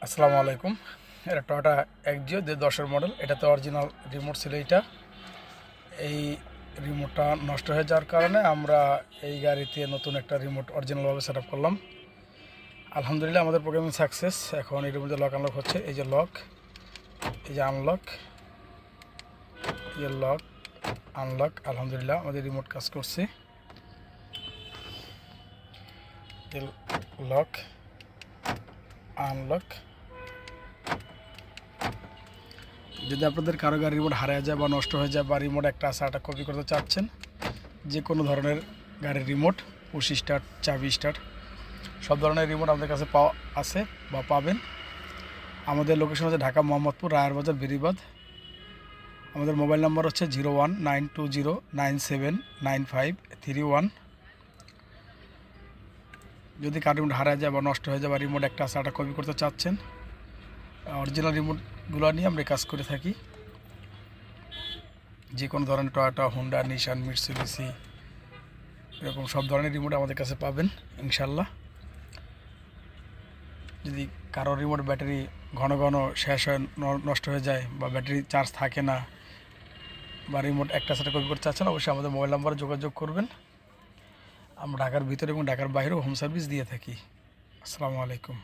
আসসালামু আলাইকুম। এটা টয়োটা এক্সিও 2010-এর মডেল। এটাতে অরিজিনাল রিমোট ছিল। এই রিমোটটা নষ্ট হয়ে যাওয়ার কারণে আমরা এই গাড়িতে নতুন একটা রিমোট অরিজিনালভাবে সেট আপ করলাম। আলহামদুলিল্লাহ আমাদের প্রোগ্রামিং সাকসেস। এখন এর মধ্যে লক আনলক হচ্ছে। এই যে লক, এই যে আনলক, এই যে লক আনলক। আলহামদুলিল্লাহ আমাদের রিমোট কাজ করছে। Lock unlock. যদি আপনাদের কারো গাড়ির রিমোট হারিয়ে যায় বা নষ্ট হয়ে যায় বা রিমোট একটা আছে একটা কপি করতে চাচ্ছেন, যে কোনো ধরনের গাড়ির রিমোট, পুশ স্টার্ট, চাবি স্টার্ট, সব ধরনের রিমোট আমাদের কাছে পাওয়া আছে বা পাবেন। আমাদের লোকেশন হচ্ছে ঢাকা মোহাম্মদপুর, রায়ের বাজার, বেরিবাদ। আমাদের মোবাইল নাম্বার হচ্ছে 019209795131। যদি কার রিমোট হারিয়ে যায় বা নষ্ট হয়ে যায় বা রিমোট একটা আছে একটা কপি করতে চাচ্ছেন, অরিজিনাল রিমোটগুলো নিয়ে আমরা কাজ করে থাকি। যে কোনো ধরনের টয়োটা, হোন্ডা, নিশান, মিৎসুবিশি, এরকম সব ধরনের রিমোট আমাদের কাছে পাবেন ইনশাল্লাহ। যদি কারো রিমোট ব্যাটারি ঘন ঘন শেষ হয়, নষ্ট হয়ে যায় বা ব্যাটারি চার্জ থাকে না বা রিমোট একটা সাথে কপি করতে চাচ্ছেন, অবশ্যই আমাদের মোবাইল নাম্বারে যোগাযোগ করবেন। আমরা ঢাকার ভিতরে এবং ঢাকার বাইরেও হোম সার্ভিস দিয়ে থাকি। আসসালামু আলাইকুম।